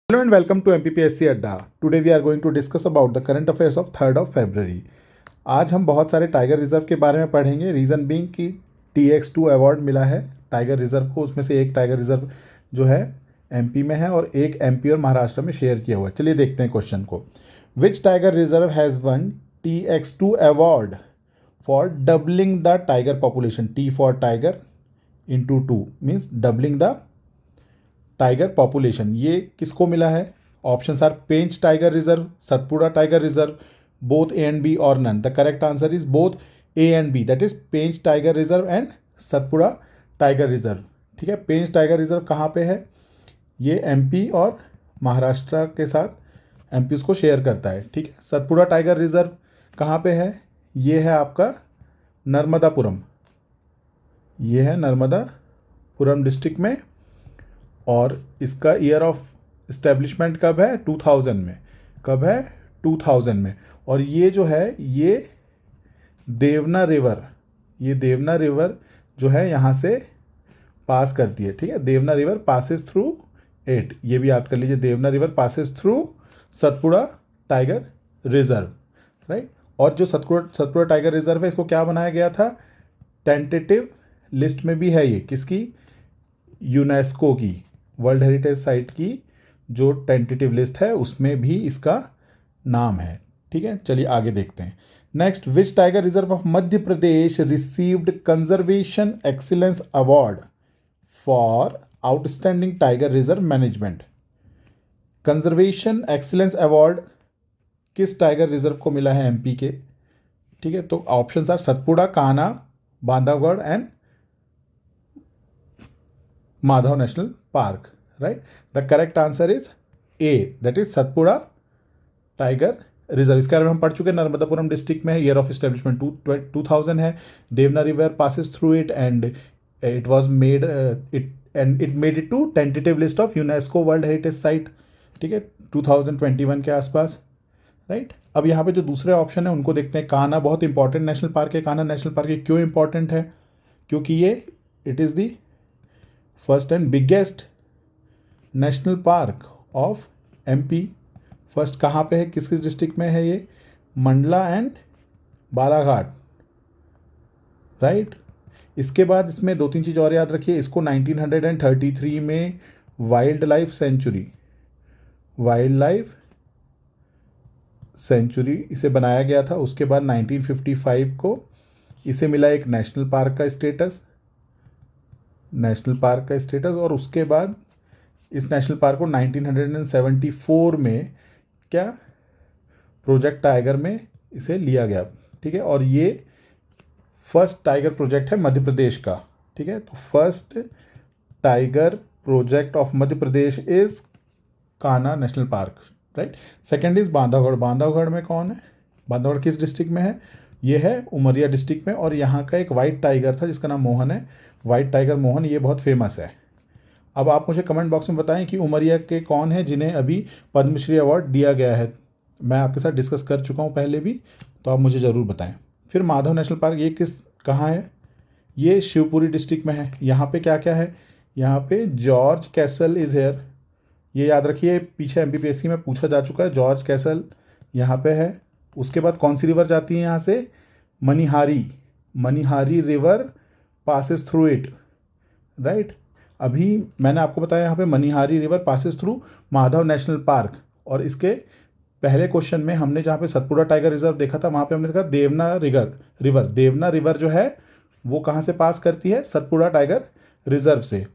Hello and welcome to MPPSC Adda. Today we are going to discuss about the current affairs of 3rd of February. आज हम बहुत सारे tiger reserve के बारे में पढ़ेंगे. रीज़न बीइंग कि TX2 अवार्ड मिला है टाइगर रिजर्व को. उसमें से एक टाइगर रिजर्व जो है MP में है और एक MP और महाराष्ट्र में शेयर किया हुआ है. चलिए देखते हैं क्वेश्चन को. Which tiger reserve has won TX2 award for doubling the tiger population. T for tiger into 2 means doubling the tiger population. ये किसको मिला है? Options are Pench tiger reserve, Satpura tiger reserve, both A and B और none. The correct answer is both A and B, that is Pench tiger reserve and Satpura tiger reserve. ठीक है, पेंच tiger reserve कहाँ पे है? ये MP और महाराष्ट्र के साथ MP उसको शेयर करता है. ठीक है, सतपुड़ा टाइगर रिजर्व कहाँ पे है? ये है आपका नर्मदापुरम. ये है नर्मदापुरम डिस्ट्रिक्ट में और इसका ईयर ऑफ इस्टेब्लिशमेंट कब है? 2000 में. कब है? 2000 में. और ये जो है ये देवना रिवर, ये देवना रिवर जो है यहाँ से पास करती है. ठीक है, Devna river passes through it. ये भी याद कर लीजिए, Denwa river passes through Satpura tiger reserve. Right. और जो सतपुड़ा टाइगर रिजर्व है इसको क्या बनाया गया था? टेंटेटिव लिस्ट में भी है ये. किसकी? यूनेस्को की, वर्ल्ड हेरिटेज साइट की जो टेंटेटिव लिस्ट है उसमें भी इसका नाम है. ठीक है, चलिए आगे देखते हैं. Next, which tiger reserve of Madhya Pradesh received conservation excellence award for outstanding tiger reserve management. Conservation excellence award किस टाइगर रिजर्व को मिला है MP के? ठीक है, तो options are Satpura, Kanha, Bandhavgarh and Madhav national park. Right, the correct answer is A, that is Satpura tiger reserve. इसके बारे में हम पढ़ चुके हैं. नर्मदापुरम डिस्ट्रिक्ट में है. ईयर ऑफ एस्टेब्लिशमेंट 2000 है. Devna river passes through it and it was made it made it to tentative list of UNESCO world heritage site. ठीक है, 2021 के आसपास. राइट, अब यहाँ पे जो दूसरे ऑप्शन है उनको देखते हैं. कान्हा बहुत इंपॉर्टेंट नेशनल पार्क है. कान्हा नेशनल पार्क ये क्यों इंपॉर्टेंट है? क्योंकि ये it is the first and biggest national park of MP. First कहाँ पे है, किस किस डिस्ट्रिक्ट में है ये? मंडला एंड बालाघाट. राइट, इसके बाद इसमें दो तीन चीज़ और याद रखिए. इसको 1933 में वाइल्ड लाइफ सेंचुरी इसे बनाया गया था. उसके बाद 1955 को इसे मिला एक नेशनल पार्क का स्टेटस. और उसके बाद इस नेशनल पार्क को 1974 में क्या प्रोजेक्ट टाइगर में इसे लिया गया. ठीक है, और ये फर्स्ट टाइगर प्रोजेक्ट है मध्य प्रदेश का. ठीक है, तो first tiger project of Madhya Pradesh is Kanha national park. Right, second is Bandhavgarh. Bandhavgarh में कौन है? बांधवगढ़ किस डिस्ट्रिक्ट में है? ये है उमरिया डिस्ट्रिक्ट में. और यहाँ का एक वाइट टाइगर था जिसका नाम मोहन है. वाइट टाइगर मोहन, ये बहुत फेमस है. अब आप मुझे कमेंट बॉक्स में बताएं कि उमरिया के कौन है जिन्हें अभी पद्मश्री अवार्ड दिया गया है. मैं आपके साथ डिस्कस कर चुका हूँ पहले भी, तो आप मुझे ज़रूर बताएं. फिर माधव नेशनल पार्क, ये कहाँ है? ये शिवपुरी डिस्ट्रिक्ट में है. यहाँ पे क्या क्या है? यहाँ पे जॉर्ज कैसल इज़ हेयर. ये याद रखिए, पीछे MPPSC में पूछा जा चुका है. जॉर्ज कैसल यहाँ पे है. उसके बाद कौन सी रिवर जाती है यहाँ से? Manihari river passes through it. Right, अभी मैंने आपको बताया यहाँ पे Manihari river passes through Madhav national park. और इसके पहले क्वेश्चन में हमने जहाँ पे सतपुड़ा टाइगर रिजर्व देखा था वहाँ पे हमने देखा देवना रिवर जो है वो कहाँ से पास करती है? सतपुड़ा टाइगर रिजर्व से.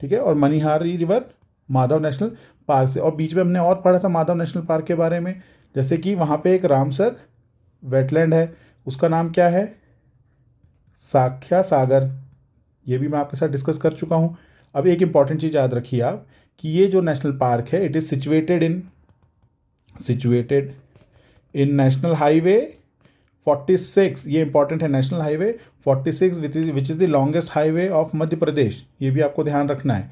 ठीक है, और Manihari river Madhav national park से. और बीच में हमने और पढ़ा था माधव नेशनल पार्क के बारे में, जैसे कि वहाँ पे एक रामसर वेटलैंड है, उसका नाम क्या है? साख्या सागर. ये भी मैं आपके साथ डिस्कस कर चुका हूँ. अब एक इंपॉर्टेंट चीज़ याद रखिए आप कि ये जो नेशनल पार्क है it is situated in national highway 46. ये इंपॉर्टेंट है, national highway 46 which is the longest highway of Madhya Pradesh. ये भी आपको ध्यान रखना है.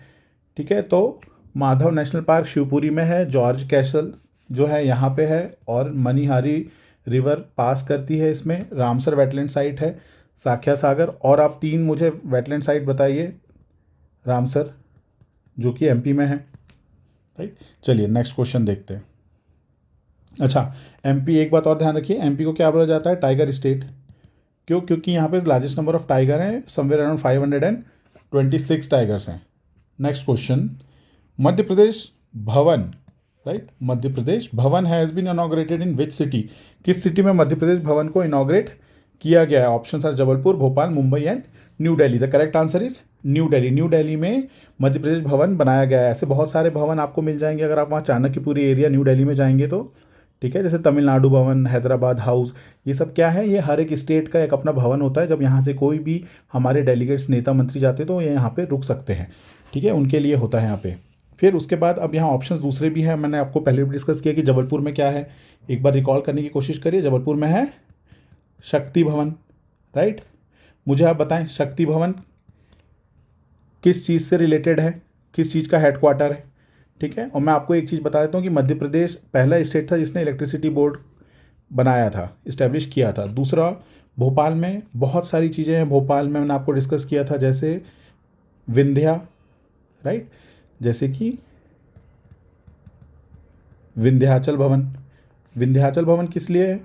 ठीक है, तो माधव नेशनल पार्क शिवपुरी में है. जॉर्ज कैसल जो है यहाँ पे है. और मनिहारी रिवर पास करती है इसमें. रामसर वेटलैंड साइट है. साख्या सागर. और आप 3 मुझे वेटलैंड साइट बताइए रामसर जो कि MP में है. राइट। चलिए नेक्स्ट क्वेश्चन देखते हैं। अच्छा, एमपी, एक बात और ध्यान रखिए, एमपी को क्या बोला जाता है? Tiger state. क्यों? क्योंकि यहाँ पे लार्जेस्ट नंबर ऑफ टाइगर हैं, समवेयर अराउंड 526 टाइगर्स हैं। Next question, Madhya Pradesh Bhavan, right, Madhya Pradesh Bhavan has been inaugurated in which city? किस सिटी में मध्य प्रदेश भवन को इनॉग्रेट किया गया है? Option are Jabalpur, Bhopal, Mumbai and New Delhi. The correct answer is New Delhi. New Delhi में मध्य प्रदेश भवन बनाया गया है। ऐसे बहुत सारे भवन आपको मिल जाएंगे अगर आप वहाँ चाणक्यपुरी एरिया न्यू दिल्ली में जाएंगे तो, ठीक है। जैसे तमिलनाडु भवन, हैदराबाद हाउस, ये सब क्या है? ये हर एक स्टेट का एक अपना भवन होता है। जब यहाँ से कोई भी हमारे डेलीगेट्स, नेता मंत्री जाते तो ये यहाँ पे रुक सकते हैं, ठीक है, उनके लिए होता है यहाँ पे। फिर उसके बाद अब यहाँ ऑप्शंस दूसरे भी हैं, मैंने आपको पहले भी डिस्कस किया कि जबलपुर में क्या है, एक बार रिकॉल करने की कोशिश करिए। जबलपुर में है शक्ति भवन, राइट। मुझे आप बताएं शक्ति भवन किस चीज़ से रिलेटेड है, किस चीज़ का हेडक्वार्टर है, ठीक है। और मैं आपको एक चीज़ बता देता हूँ कि मध्य प्रदेश पहला स्टेट था जिसने इलेक्ट्रिसिटी बोर्ड बनाया था, इस्टेब्लिश किया था। दूसरा, भोपाल में बहुत सारी चीज़ें हैं। भोपाल में मैंने आपको डिस्कस किया था, जैसे विंध्या, राइट, जैसे कि विंध्याचल भवन। विंध्याचल भवन किस लिए है,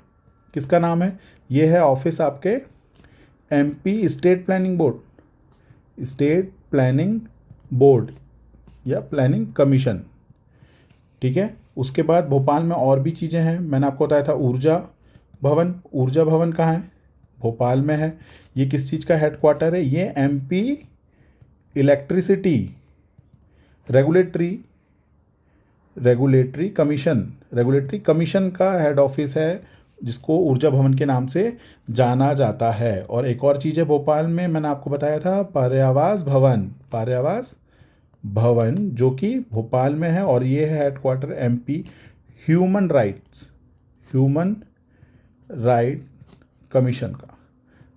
किसका नाम है? ये है ऑफिस आपके MP state planning board, state planning board या प्लानिंग कमीशन, ठीक है। उसके बाद भोपाल में और भी चीज़ें हैं, मैंने आपको बताया था ऊर्जा भवन। ऊर्जा भवन कहाँ है? भोपाल में है। ये किस चीज़ का हेडक्वार्टर है? ये एमपी इलेक्ट्रिसिटी रेगुलेटरी कमीशन का हेड ऑफिस है, जिसको ऊर्जा भवन के नाम से जाना जाता है। और एक और चीज़ है भोपाल में, मैंने आपको बताया था पर्यावास भवन, जो कि भोपाल में है, और ये है headquarter MP human right commission का,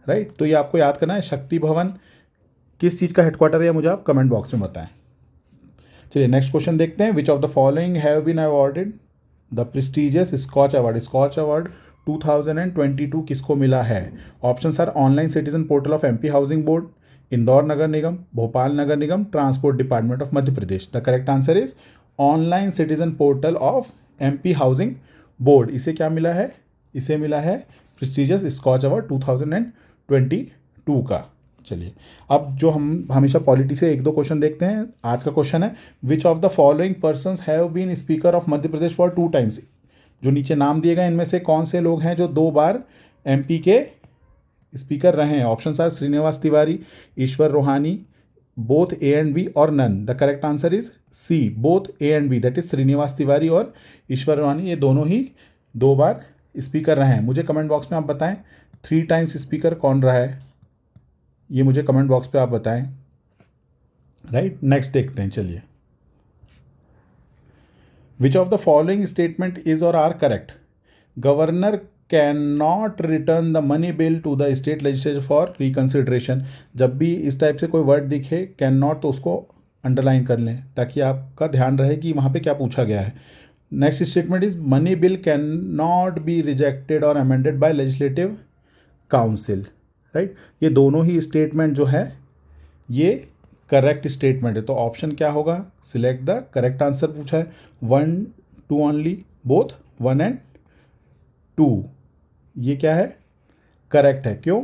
राइट। तो ये आपको याद करना है। शक्ति भवन किस चीज़ का हेडक्वार्टर है, मुझे आप कमेंट बॉक्स में बताएं। चलिए नेक्स्ट क्वेश्चन देखते हैं। Which of the following have been awarded the prestigious Skoch award 2022 किसको मिला है? Options are online citizen portal of MP housing board, Indore Nagar Nigam, Bhopal Nagar Nigam, transport department of Madhya Pradesh. The correct answer is online citizen portal of MP housing board. इसे क्या मिला है? इसे मिला है प्रेस्टिजियस स्कॉच अवार्ड 2022 का। चलिए अब जो हम हमेशा पॉलिटी से एक दो क्वेश्चन देखते हैं। आज का क्वेश्चन है which of the following persons have been speaker of Madhya Pradesh for 2 times. जो नीचे नाम दिए गए इनमें से कौन से लोग हैं जो 2 बार एमपी के स्पीकर रहे हैं? Options are Shrinivas Tiwari, Ishwar Rohani, both A and B और none. The correct answer is C, both A and B, that is Shrinivas Tiwari और ईश्वर रोहानी, ये दोनों ही 2 बार स्पीकर रहे हैं। मुझे कमेंट बॉक्स में आप बताएं 3 टाइम्स स्पीकर कौन रहा है, ये मुझे कमेंट बॉक्स पे आप बताएं, राइट। नेक्स्ट देखते हैं। चलिए, which of the following statement is or are correct? Governor can not return the money bill to the state legislature for reconsideration. जब भी इस टाइप से कोई वर्ड दिखे कैन नॉट, तो उसको अंडरलाइन कर लें ताकि आपका ध्यान रहे कि वहाँ पे क्या पूछा गया है। Next statement is money bill can not be rejected or amended by legislative council, right. ये दोनों ही स्टेटमेंट जो है ये करेक्ट स्टेटमेंट है। तो ऑप्शन क्या होगा? सिलेक्ट द करेक्ट आंसर पूछा है। 1, 2 ओनली, बोथ 1 एंड 2, ये क्या है? करेक्ट है। क्यों?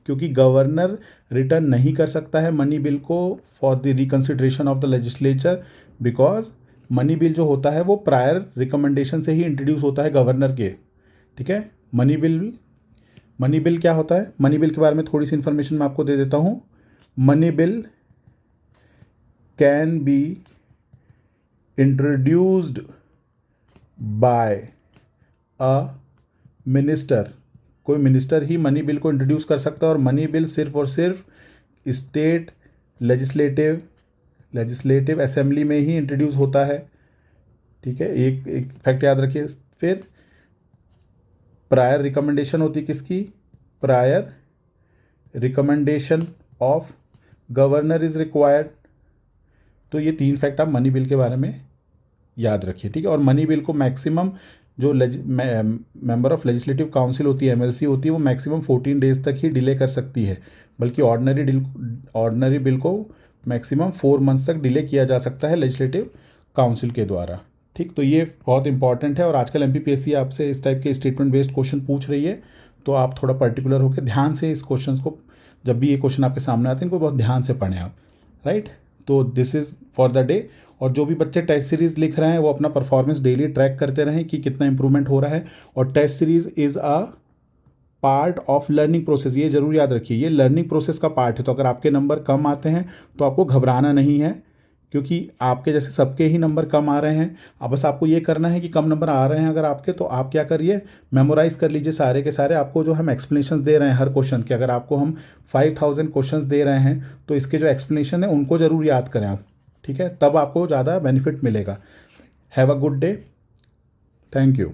क्योंकि गवर्नर रिटर्न नहीं कर सकता है मनी बिल को for the reconsideration of the legislature, because money bill जो होता है वो प्रायर रिकमेंडेशन से ही इंट्रोड्यूस होता है गवर्नर के, ठीक है। मनी बिल क्या होता है? मनी बिल के बारे में थोड़ी सी इन्फॉर्मेशन मैं आपको दे देता हूँ। Money bill can be introduced by a minister. कोई मिनिस्टर ही मनी बिल को इंट्रोड्यूस कर सकता है, और मनी बिल सिर्फ और सिर्फ स्टेट लेजिस्लेटिव असेंबली में ही इंट्रोड्यूस होता है, ठीक है। एक फैक्ट याद रखिए। फिर प्रायर रिकमेंडेशन होती किसकी? Prior recommendation of governor is required. तो ये 3 फैक्ट आप मनी बिल के बारे में याद रखिए, ठीक है। और मनी बिल को मैक्सिमम जो मेंबर ऑफ लेजिस्लेटिव काउंसिल होती है, एमएलसी होती है, वो मैक्सिमम 14 डेज तक ही डिले कर सकती है, बल्कि ऑर्डनरी बिल को मैक्सिमम 4 मंथ्स तक डिले किया जा सकता है लेजिस्लेटिव काउंसिल के द्वारा। ठीक, तो ये बहुत इंपॉर्टेंट है और आजकल एमपीपीएससी आपसे इस टाइप के स्टेटमेंट बेस्ड क्वेश्चन पूछ रही है, तो आप थोड़ा पर्टिकुलर होकर ध्यान से इस क्वेश्चन को, जब भी ये क्वेश्चन आपके सामने आते हैं इनको बहुत ध्यान से पढ़ें आप, राइट। तो this is for the day. और जो भी बच्चे टेस्ट सीरीज़ लिख रहे हैं वो अपना परफॉर्मेंस डेली ट्रैक करते रहें कि कितना इंप्रूवमेंट हो रहा है। और test series is a part of learning process, ये जरूर याद रखिए, ये लर्निंग प्रोसेस का पार्ट है। तो अगर आपके नंबर कम आते हैं तो आपको घबराना नहीं है, क्योंकि आपके जैसे सबके ही नंबर कम आ रहे हैं। अब बस आपको ये करना है कि कम नंबर आ रहे हैं अगर आपके, तो आप क्या करिए, मेमोराइज कर लीजिए सारे के सारे। आपको जो हम एक्सप्लेनेशन दे रहे हैं हर क्वेश्चन के, अगर आपको हम 5000 क्वेश्चन दे रहे हैं तो इसके जो एक्सप्लेनेशन है उनको ज़रूर याद करें आप, ठीक है, तब आपको ज़्यादा बेनिफिट मिलेगा। Have a good day, thank you.